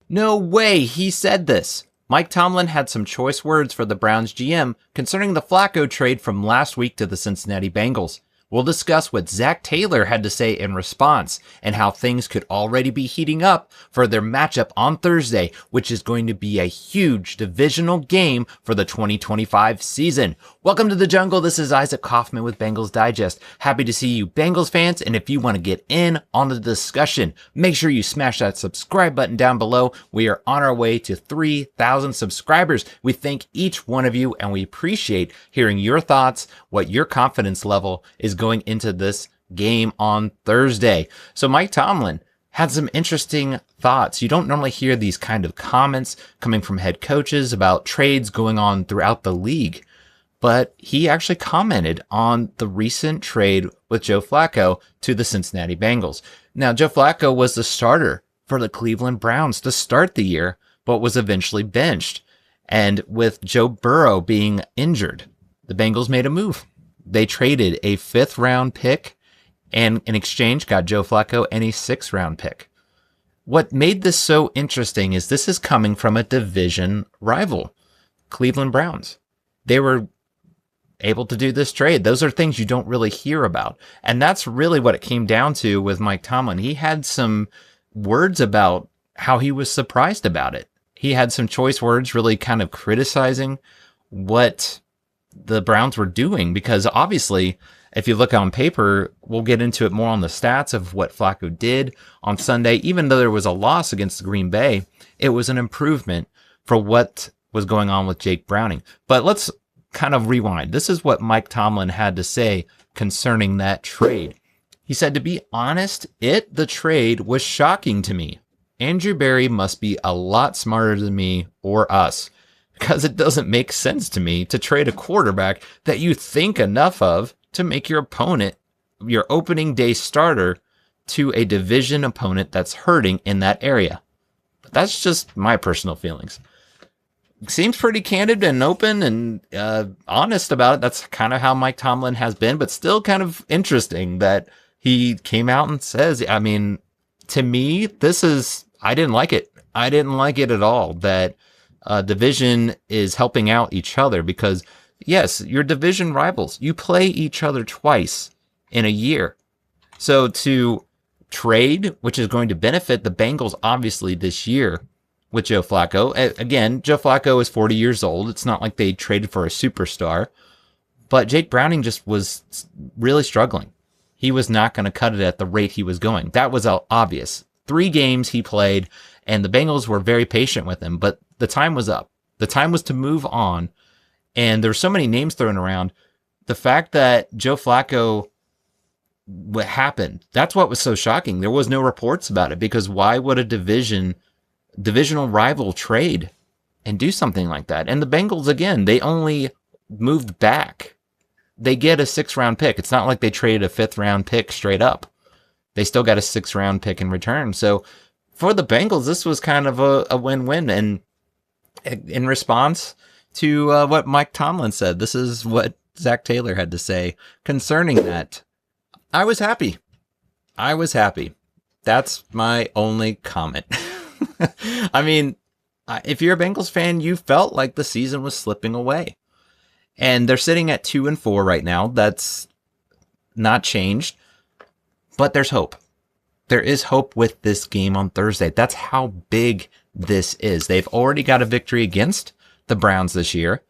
No way he said this. Mike Tomlin had some choice words for the Browns GM concerning the Flacco trade from last week to the Cincinnati Bengals. We'll discuss what Zac Taylor had to say in response and how things could already be heating up for their matchup on Thursday, which is going to be a huge divisional game for the 2025 season. Welcome to the jungle. This is Isaac Coffman with Bengals Digest. Happy to see you Bengals fans, and if you want to get in on the discussion, make sure you smash that subscribe button down below. We are on our way to 3,000 subscribers. We thank each one of you, and we appreciate hearing your thoughts, what your confidence level is going into this game on Thursday. So Mike Tomlin had some interesting thoughts. You don't normally hear these kind of comments coming from head coaches about trades going on throughout the league, but he actually commented on the recent trade with Joe Flacco to the Cincinnati Bengals. Now, Joe Flacco was the starter for the Cleveland Browns to start the year, but was eventually benched. And with Joe Burrow being injured, the Bengals made a move. They traded a 5th round pick and in exchange got Joe Flacco and a 6th round pick. What made this so interesting is this is coming from a division rival, Cleveland Browns. They were able to do this trade. Those are things you don't really hear about. And that's really what it came down to with Mike Tomlin. He had some words about how he was surprised about it. He had some choice words really kind of criticizing what the Browns were doing, because obviously, if you look on paper, we'll get into it more on the stats of what Flacco did on Sunday. Even though there was a loss against Green Bay, it was an improvement for what was going on with Jake Browning. But let's kind of rewind. This is what Mike Tomlin had to say concerning that trade. He said, "To be honest, the trade was shocking to me. Andrew Berry must be a lot smarter than me or us, because it doesn't make sense to me to trade a quarterback that you think enough of to make your opponent your opening day starter to a division opponent that's hurting in that area." But that's just my personal feelings. Seems pretty candid and open and honest about it. That's kind of how Mike Tomlin has been, but still kind of interesting that he came out and says, I mean, to me, I didn't like it. I didn't like it at all that division is helping out each other, because yes, you're division rivals. You play each other twice in a year. So to trade, which is going to benefit the Bengals obviously this year with Joe Flacco. Again, Joe Flacco is 40 years old. It's not like they traded for a superstar, but Jake Browning just was really struggling. He was not going to cut it at the rate he was going. That was obvious. 3 games he played, and the Bengals were very patient with him, but the time was up. The time was to move on, and there were so many names thrown around. The fact that Joe Flacco, what happened, that's what was so shocking. There was no reports about it, because why would a divisional rival trade and do something like that? And the Bengals, again, they only moved back. They get a 6th round pick. It's not like they traded a 5th round pick straight up. They still got a 6th round pick in return. So for the Bengals, this was kind of a win-win. And in response to what Mike Tomlin said, this is what Zac Taylor had to say concerning that. I was happy. That's my only comment. I mean, if you're a Bengals fan, you felt like the season was slipping away. And they're sitting at 2-4 right now. That's not changed. But there's hope. There is hope with this game on Thursday. That's how big this is. They've already got a victory against the Browns this year.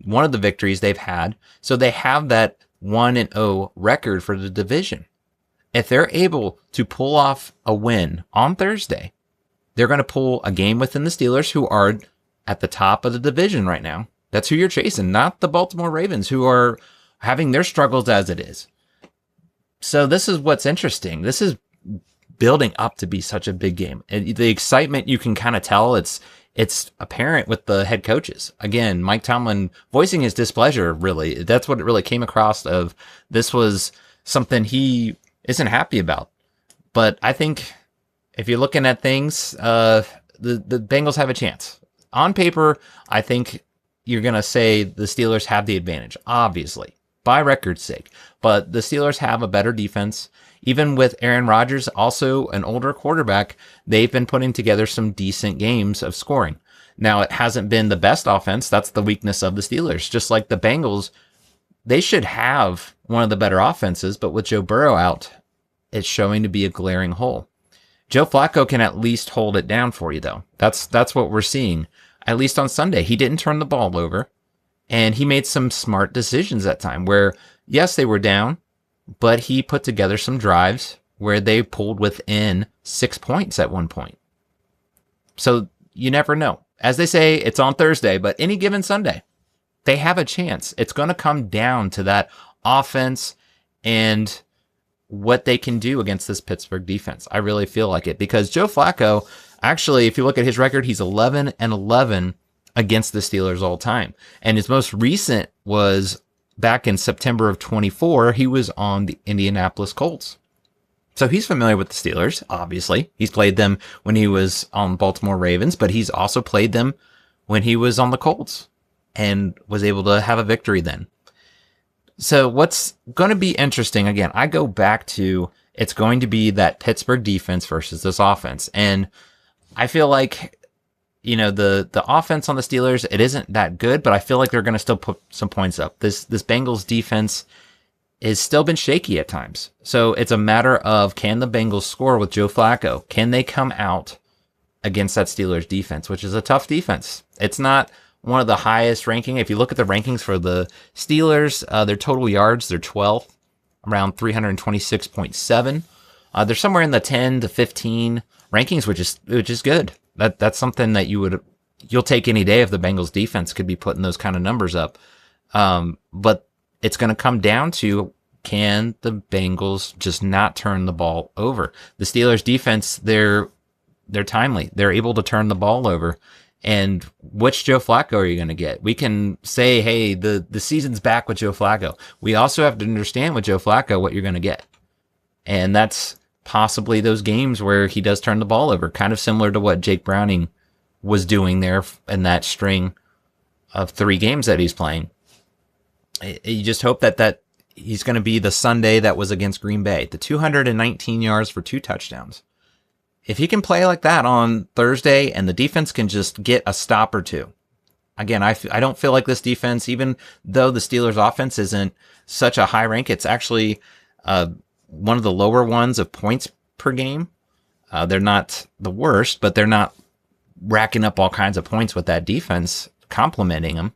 One of the victories they've had. So they have that 1-0 record for the division. If they're able to pull off a win on Thursday, they're going to pull a game within the Steelers, who are at the top of the division right now. That's who you're chasing, not the Baltimore Ravens, who are having their struggles as it is. So this is what's interesting. This is building up to be such a big game. And the excitement, you can kind of tell it's apparent with the head coaches. Again, Mike Tomlin voicing his displeasure, really. That's what it really came across of. This was something he isn't happy about. But I think if you're looking at things, the Bengals have a chance. On paper, I think you're going to say the Steelers have the advantage, obviously, by record's sake. But the Steelers have a better defense. even with Aaron Rodgers, also an older quarterback, they've been putting together some decent games of scoring. Now, it hasn't been the best offense. That's the weakness of the Steelers. Just like the Bengals, they should have one of the better offenses, but with Joe Burrow out, it's showing to be a glaring hole. Joe Flacco can at least hold it down for you, though. That's what we're seeing. At least on Sunday, he didn't turn the ball over, and he made some smart decisions that time where, yes, they were down, but he put together some drives where they pulled within 6 points at one point. So you never know. As they say, it's on Thursday, but any given Sunday, they have a chance. It's going to come down to that offense and what they can do against this Pittsburgh defense. I really feel like it because Joe Flacco, actually, if you look at his record, he's 11-11 against the Steelers all time. And his most recent was back in September of 24. He was on the Indianapolis Colts. So he's familiar with the Steelers, obviously. He's played them when he was on Baltimore Ravens, but he's also played them when he was on the Colts and was able to have a victory then. So what's going to be interesting, again, I go back to it's going to be that Pittsburgh defense versus this offense. And I feel like, you know, the offense on the Steelers, it isn't that good, but I feel like they're going to still put some points up. This Bengals defense has still been shaky at times. So it's a matter of, can the Bengals score with Joe Flacco? Can they come out against that Steelers defense, which is a tough defense? It's not one of the highest ranking. If you look at the rankings for the Steelers, their total yards, they're 12th, around 326.7. They're somewhere in the 10 to 15 rankings, which is good. That's something that you'll take any day if the Bengals defense could be putting those kind of numbers up. But it's going to come down to, can the Bengals just not turn the ball over? The Steelers defense, they're timely. They're able to turn the ball over. And which Joe Flacco are you going to get? We can say, hey, the season's back with Joe Flacco. We also have to understand with Joe Flacco what you're going to get. And that's possibly those games where he does turn the ball over, kind of similar to what Jake Browning was doing there in that string of 3 games that he's playing. You just hope that he's going to be the Sunday that was against Green Bay, the 219 yards for 2 touchdowns. If he can play like that on Thursday and the defense can just get a stop or 2. Again, I don't feel like this defense, even though the Steelers offense isn't such a high rank, it's actually one of the lower ones of points per game. They're not the worst, but they're not racking up all kinds of points with that defense, complimenting them.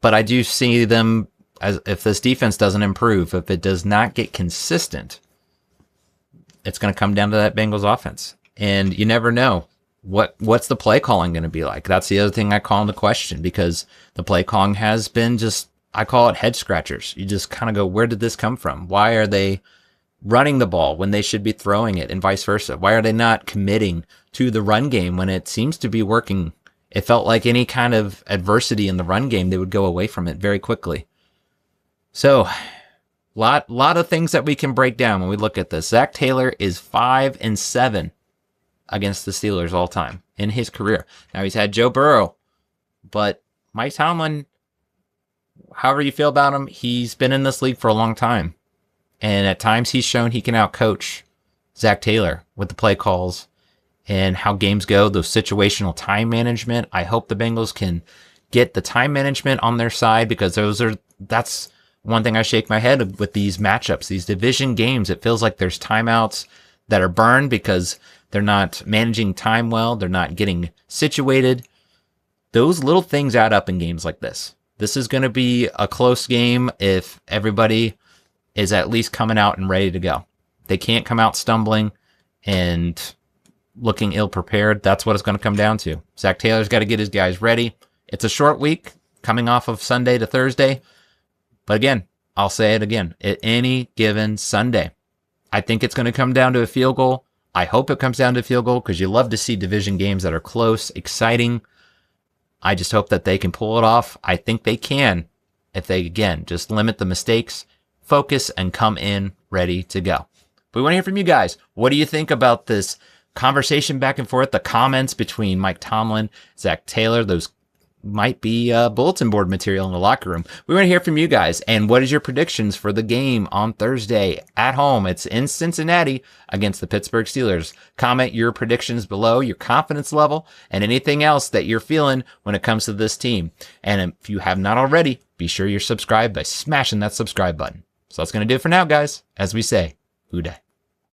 But I do see them as, if this defense doesn't improve, if it does not get consistent, it's going to come down to that Bengals offense. And you never know what's the play calling going to be like. That's the other thing I call into question, because the play calling has been just, I call it head scratchers. You just kind of go, where did this come from? Why are they running the ball when they should be throwing it, and vice versa? Why are they not committing to the run game when it seems to be working? It felt like any kind of adversity in the run game, they would go away from it very quickly. So, lot of things that we can break down when we look at this. Zac Taylor is 5-7 against the Steelers all time in his career. Now he's had Joe Burrow, but Mike Tomlin, however you feel about him, he's been in this league for a long time. And at times he's shown he can outcoach Zac Taylor with the play calls and how games go, those situational time management. I hope the Bengals can get the time management on their side, because that's one thing I shake my head with these matchups, these division games. It feels like there's timeouts that are burned because they're not managing time well. They're not getting situated. Those little things add up in games like this. This is going to be a close game if everybody is at least coming out and ready to go. They can't come out stumbling and looking ill-prepared. That's what it's going to come down to. Zac Taylor's got to get his guys ready. It's a short week coming off of Sunday to Thursday. But again, I'll say it again, at any given Sunday, I think it's going to come down to a field goal. I hope it comes down to a field goal, because you love to see division games that are close, exciting. I just hope that they can pull it off. I think they can if they, again, just limit the mistakes, focus, and come in ready to go. But we want to hear from you guys. What do you think about this conversation back and forth, the comments between Mike Tomlin, Zac Taylor, those might be bulletin board material in the locker room. We want to hear from you guys. And what is your predictions for the game on Thursday at home? It's in Cincinnati against the Pittsburgh Steelers. Comment your predictions below, your confidence level, and anything else that you're feeling when it comes to this team. And if you have not already, be sure you're subscribed by smashing that subscribe button. So that's going to do it for now, guys. As we say, Who Dat?